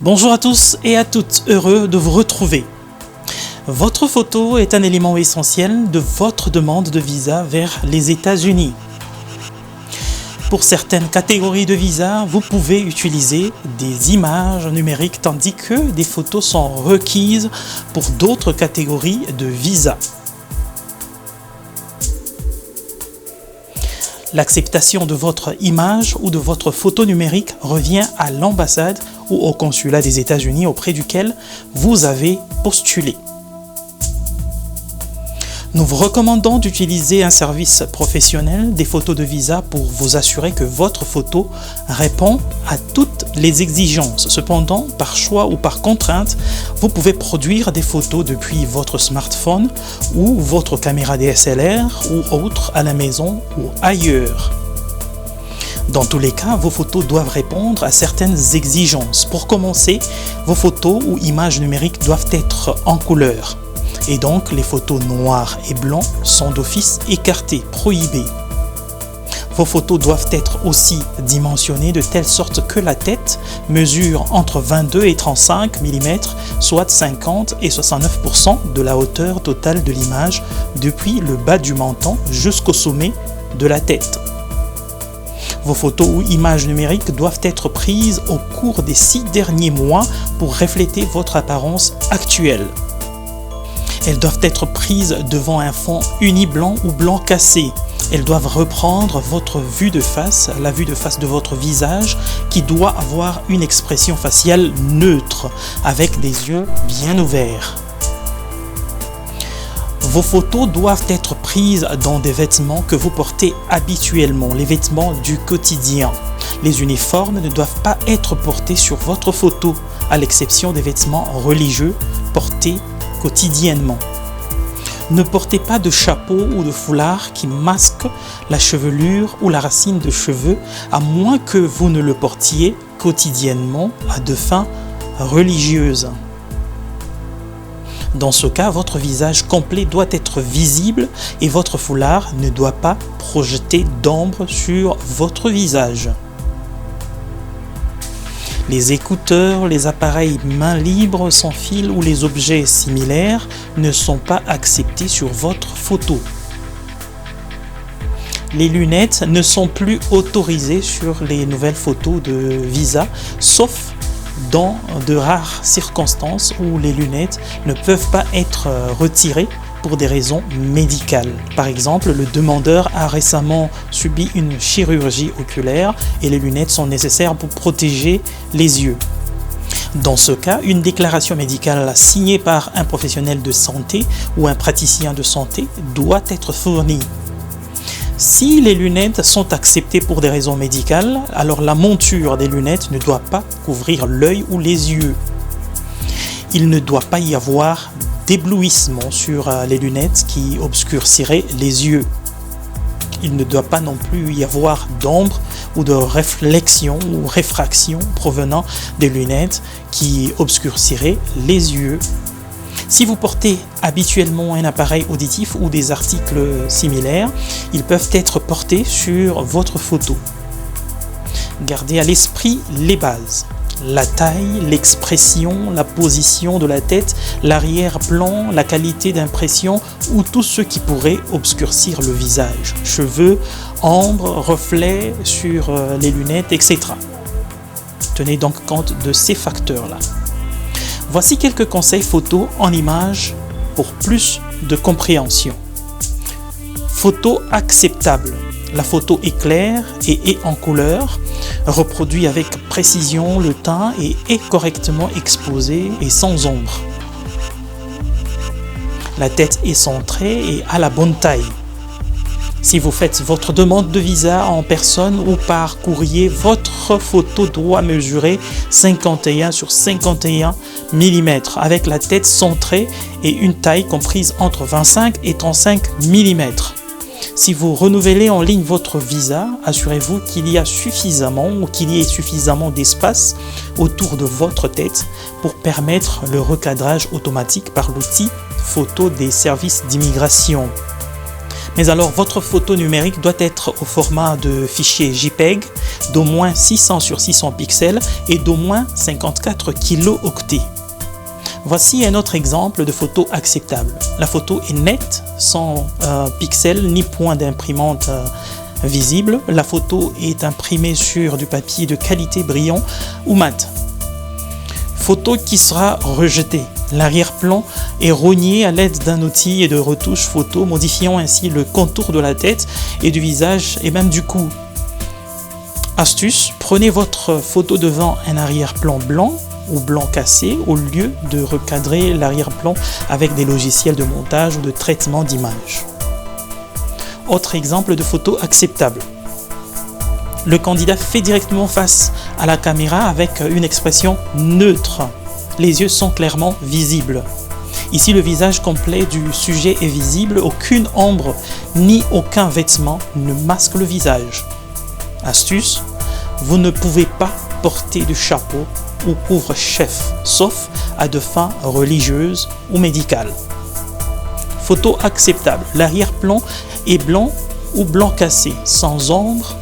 Bonjour à tous et à toutes, heureux de vous retrouver. Votre photo est un élément essentiel de votre demande de visa vers les États-Unis. Pour certaines catégories de visa, vous pouvez utiliser des images numériques tandis que des photos sont requises pour d'autres catégories de visa. L'acceptation de votre image ou de votre photo numérique revient à l'ambassade ou au consulat des États-Unis auprès duquel vous avez postulé. Nous vous recommandons d'utiliser un service professionnel des photos de visa pour vous assurer que votre photo répond à toutes les exigences. Cependant, par choix ou par contrainte, vous pouvez produire des photos depuis votre smartphone ou votre caméra DSLR ou autre à la maison ou ailleurs. Dans tous les cas, vos photos doivent répondre à certaines exigences. Pour commencer, vos photos ou images numériques doivent être en couleur. Et donc, les photos noires et blancs sont d'office écartées, prohibées. Vos photos doivent être aussi dimensionnées de telle sorte que la tête mesure entre 22 et 35 mm, soit 50 et 69% de la hauteur totale de l'image depuis le bas du menton jusqu'au sommet de la tête. Vos photos ou images numériques doivent être prises au cours des 6 derniers mois pour refléter votre apparence actuelle. Elles doivent être prises devant un fond uni blanc ou blanc cassé. Elles doivent reprendre votre vue de face, la vue de face de votre visage, qui doit avoir une expression faciale neutre, avec des yeux bien ouverts. Vos photos doivent être prises dans des vêtements que vous portez habituellement, les vêtements du quotidien. Les uniformes ne doivent pas être portés sur votre photo, à l'exception des vêtements religieux portés quotidiennement. Ne portez pas de chapeau ou de foulard qui masque la chevelure ou la racine de cheveux, à moins que vous ne le portiez quotidiennement à des fins religieuses. Dans ce cas, votre visage complet doit être visible et votre foulard ne doit pas projeter d'ombre sur votre visage. Les écouteurs, les appareils main libre sans fil ou les objets similaires ne sont pas acceptés sur votre photo. Les lunettes ne sont plus autorisées sur les nouvelles photos de visa, sauf dans de rares circonstances où les lunettes ne peuvent pas être retirées pour des raisons médicales. Par exemple, le demandeur a récemment subi une chirurgie oculaire et les lunettes sont nécessaires pour protéger les yeux. Dans ce cas, une déclaration médicale signée par un professionnel de santé ou un praticien de santé doit être fournie. Si les lunettes sont acceptées pour des raisons médicales, alors la monture des lunettes ne doit pas couvrir l'œil ou les yeux. Il ne doit pas y avoir d'éblouissement sur les lunettes qui obscurcirait les yeux. Il ne doit pas non plus y avoir d'ombre ou de réflexion ou réfraction provenant des lunettes qui obscurcirait les yeux. Si vous portez habituellement un appareil auditif ou des articles similaires, ils peuvent être portés sur votre photo. Gardez à l'esprit les bases. La taille, l'expression, la position de la tête, l'arrière-plan, la qualité d'impression ou tout ce qui pourrait obscurcir le visage. Cheveux, ombre, reflets sur les lunettes, etc. Tenez donc compte de ces facteurs-là. Voici quelques conseils photos en images pour plus de compréhension. Photo acceptable. La photo est claire et est en couleur, reproduit avec précision le teint et est correctement exposée et sans ombre. La tête est centrée et à la bonne taille. Si vous faites votre demande de visa en personne ou par courrier, votre photo doit mesurer 51 sur 51 mm avec la tête centrée et une taille comprise entre 25 et 35 mm. Si vous renouvelez en ligne votre visa, assurez-vous qu'il y ait suffisamment d'espace autour de votre tête pour permettre le recadrage automatique par l'outil photo des services d'immigration. Mais alors, votre photo numérique doit être au format de fichier JPEG d'au moins 600 sur 600 pixels et d'au moins 54 kilooctets. Voici un autre exemple de photo acceptable. La photo est nette, sans pixels ni point d'imprimante visible. La photo est imprimée sur du papier de qualité brillant ou mat. Photo qui sera rejetée. L'arrière-plan est rogné à l'aide d'un outil de retouche photo, modifiant ainsi le contour de la tête et du visage et même du cou. Astuce, prenez votre photo devant un arrière-plan blanc ou blanc cassé au lieu de recadrer l'arrière-plan avec des logiciels de montage ou de traitement d'image. Autre exemple de photo acceptable. Le candidat fait directement face à la caméra avec une expression neutre. Les yeux sont clairement visibles. Ici, le visage complet du sujet est visible. Aucune ombre ni aucun vêtement ne masque le visage. Astuce, vous ne pouvez pas porter de chapeau ou couvre-chef, sauf à de fins religieuses ou médicales. Photo acceptable. L'arrière-plan est blanc ou blanc cassé, sans ombre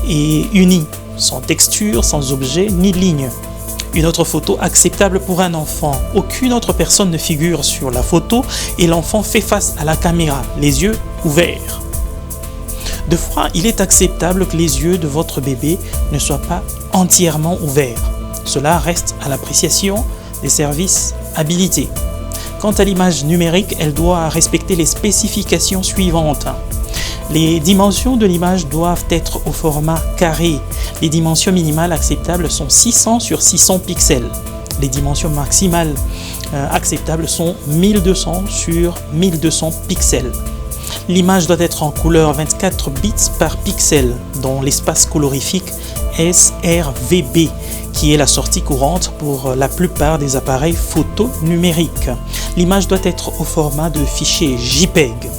et uni, sans texture, sans objet ni ligne. Une autre photo acceptable pour un enfant. Aucune autre personne ne figure sur la photo et l'enfant fait face à la caméra, les yeux ouverts. De fois, il est acceptable que les yeux de votre bébé ne soient pas entièrement ouverts. Cela reste à l'appréciation des services habilités. Quant à l'image numérique, elle doit respecter les spécifications suivantes. Les dimensions de l'image doivent être au format carré. Les dimensions minimales acceptables sont 600 sur 600 pixels. Les dimensions maximales acceptables sont 1200 sur 1200 pixels. L'image doit être en couleur 24 bits par pixel dans l'espace colorifique sRGB, qui est la sortie courante pour la plupart des appareils photo numériques. L'image doit être au format de fichier JPEG.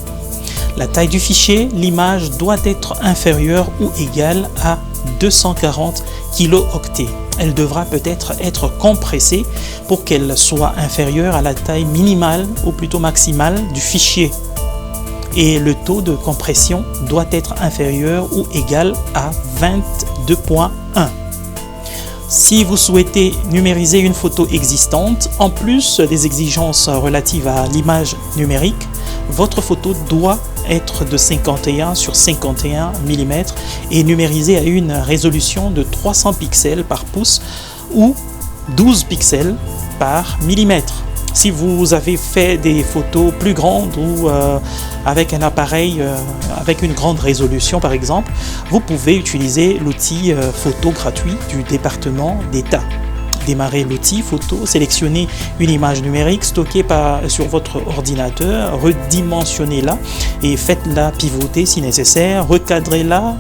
La taille du fichier, l'image doit être inférieure ou égale à 240 kilooctets. Elle devra peut-être être compressée pour qu'elle soit inférieure à la taille minimale ou plutôt maximale du fichier. Et le taux de compression doit être inférieur ou égal à 22.1. Si vous souhaitez numériser une photo existante, en plus des exigences relatives à l'image numérique, votre photo doit être de 51 sur 51 mm et numérisée à une résolution de 300 pixels par pouce ou 12 pixels par millimètre. Si vous avez fait des photos plus grandes ou avec un appareil avec une grande résolution par exemple, vous pouvez utiliser l'outil photo gratuit du département d'État. Démarrez l'outil photo, sélectionnez une image numérique, stockez sur votre ordinateur, redimensionnez-la et faites-la pivoter si nécessaire, recadrez-la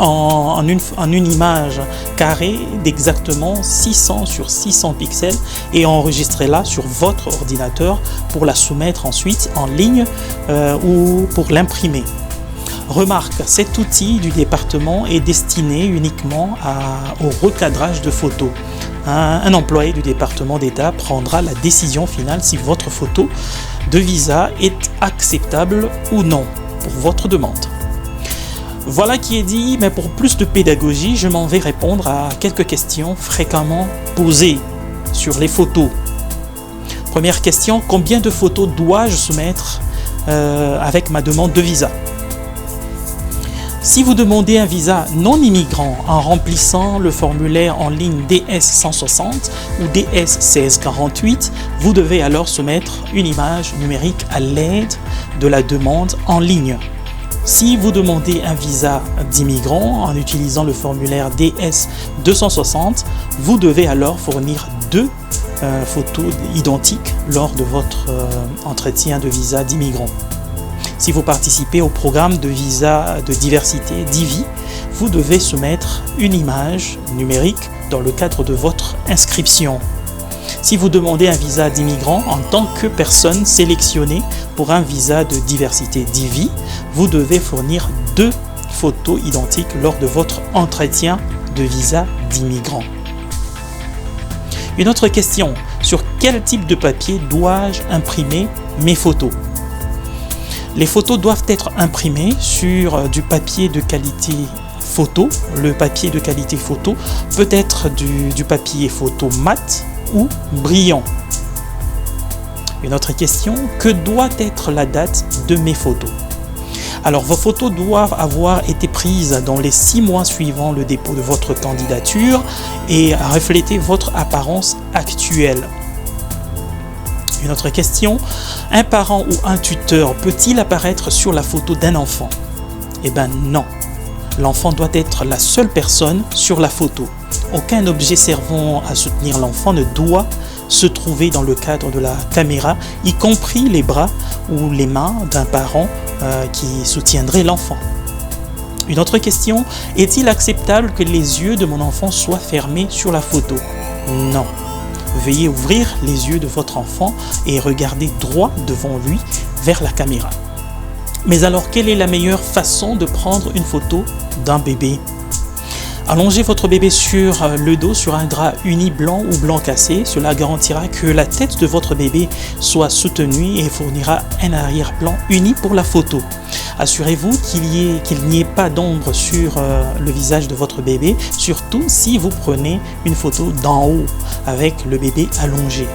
en une image carrée d'exactement 600 sur 600 pixels et enregistrez-la sur votre ordinateur pour la soumettre ensuite en ligne ou pour l'imprimer. Remarque, cet outil du département est destiné uniquement au recadrage de photos. Un employé du département d'État prendra la décision finale si votre photo de visa est acceptable ou non pour votre demande. Voilà qui est dit, mais pour plus de pédagogie, je m'en vais répondre à quelques questions fréquemment posées sur les photos. Première question, combien de photos dois-je soumettre avec ma demande de visa ? Si vous demandez un visa non immigrant en remplissant le formulaire en ligne DS 160 ou DS 1648, vous devez alors soumettre une image numérique à l'aide de la demande en ligne. Si vous demandez un visa d'immigrant en utilisant le formulaire DS 260, vous devez alors fournir deux photos identiques lors de votre entretien de visa d'immigrant. Si vous participez au programme de visa de diversité DIVI, vous devez soumettre une image numérique dans le cadre de votre inscription. Si vous demandez un visa d'immigrant en tant que personne sélectionnée pour un visa de diversité DIVI, vous devez fournir deux photos identiques lors de votre entretien de visa d'immigrant. Une autre question, sur quel type de papier dois-je imprimer mes photos ? Les photos doivent être imprimées sur du papier de qualité photo. Le papier de qualité photo peut être du papier photo mat ou brillant. Une autre question, que doit être la date de mes photos? Alors, vos photos doivent avoir été prises dans les 6 mois suivant le dépôt de votre candidature et refléter votre apparence actuelle. Une autre question, un parent ou un tuteur peut-il apparaître sur la photo d'un enfant? Eh bien non, l'enfant doit être la seule personne sur la photo. Aucun objet servant à soutenir l'enfant ne doit se trouver dans le cadre de la caméra, y compris les bras ou les mains d'un parent qui soutiendrait l'enfant. Une autre question, est-il acceptable que les yeux de mon enfant soient fermés sur la photo? Non. Veuillez ouvrir les yeux de votre enfant et regarder droit devant lui vers la caméra. Mais alors, quelle est la meilleure façon de prendre une photo d'un bébé? Allongez votre bébé sur le dos sur un drap uni blanc ou blanc cassé. Cela garantira que la tête de votre bébé soit soutenue et fournira un arrière-plan uni pour la photo. Assurez-vous qu'il n'y ait pas d'ombre sur le visage de votre bébé, surtout si vous prenez une photo d'en haut avec le bébé allongé.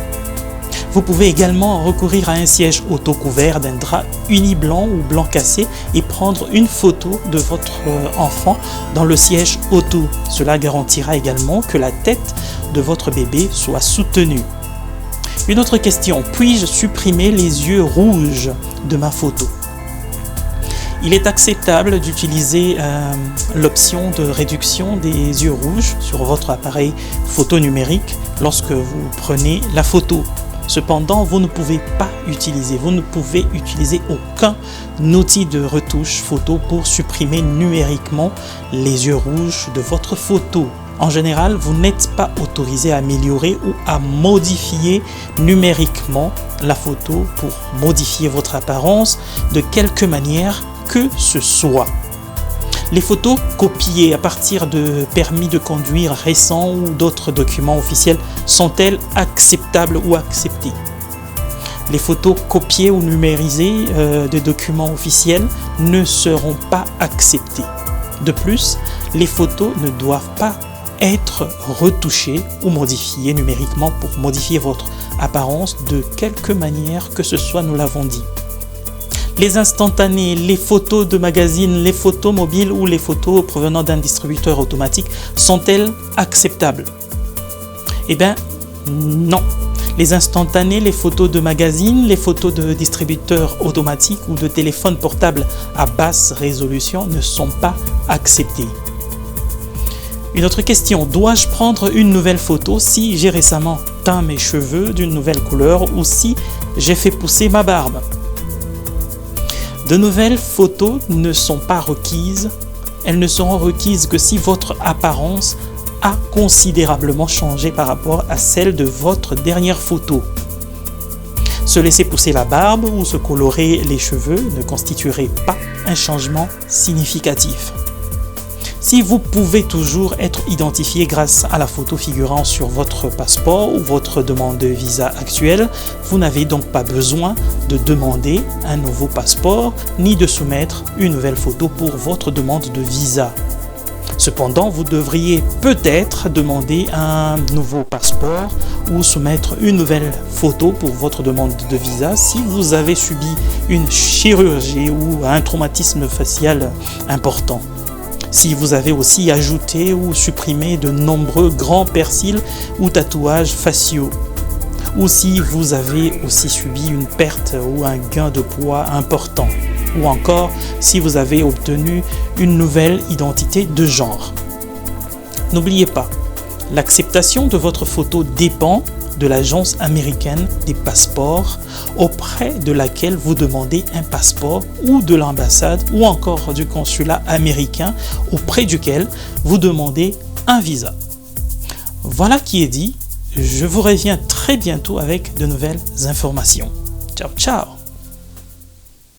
Vous pouvez également recourir à un siège auto-couvert d'un drap uni blanc ou blanc cassé et prendre une photo de votre enfant dans le siège auto. Cela garantira également que la tête de votre bébé soit soutenue. Une autre question, puis-je supprimer les yeux rouges de ma photo? Il est acceptable d'utiliser l'option de réduction des yeux rouges sur votre appareil photo numérique lorsque vous prenez la photo. Cependant, vous ne pouvez utiliser aucun outil de retouche photo pour supprimer numériquement les yeux rouges de votre photo. En général, vous n'êtes pas autorisé à améliorer ou à modifier numériquement la photo pour modifier votre apparence de quelque manière que ce soit. Les photos copiées à partir de permis de conduire récents ou d'autres documents officiels sont-elles acceptables ou acceptées? Les photos copiées ou numérisées de documents officiels ne seront pas acceptées. De plus, les photos ne doivent pas être retouchées ou modifiées numériquement pour modifier votre apparence de quelque manière que ce soit, nous l'avons dit. Les instantanés, les photos de magazines, les photos mobiles ou les photos provenant d'un distributeur automatique sont-elles acceptables? Eh bien, non. Les instantanés, les photos de magazines, les photos de distributeurs automatiques ou de téléphones portables à basse résolution ne sont pas acceptés. Une autre question, dois-je prendre une nouvelle photo si j'ai récemment teint mes cheveux d'une nouvelle couleur ou si j'ai fait pousser ma barbe? De nouvelles photos ne sont pas requises. Elles ne seront requises que si votre apparence a considérablement changé par rapport à celle de votre dernière photo. Se laisser pousser la barbe ou se colorer les cheveux ne constituerait pas un changement significatif. Si vous pouvez toujours être identifié grâce à la photo figurant sur votre passeport ou votre demande de visa actuelle, vous n'avez donc pas besoin de demander un nouveau passeport ni de soumettre une nouvelle photo pour votre demande de visa. Cependant, vous devriez peut-être demander un nouveau passeport ou soumettre une nouvelle photo pour votre demande de visa si vous avez subi une chirurgie ou un traumatisme facial important. Si vous avez aussi ajouté ou supprimé de nombreux grands persils ou tatouages faciaux, ou si vous avez aussi subi une perte ou un gain de poids important, ou encore si vous avez obtenu une nouvelle identité de genre. N'oubliez pas, l'acceptation de votre photo dépend de l'agence américaine des passeports auprès de laquelle vous demandez un passeport ou de l'ambassade ou encore du consulat américain auprès duquel vous demandez un visa. Voilà qui est dit, je vous reviens très bientôt avec de nouvelles informations. Ciao ciao!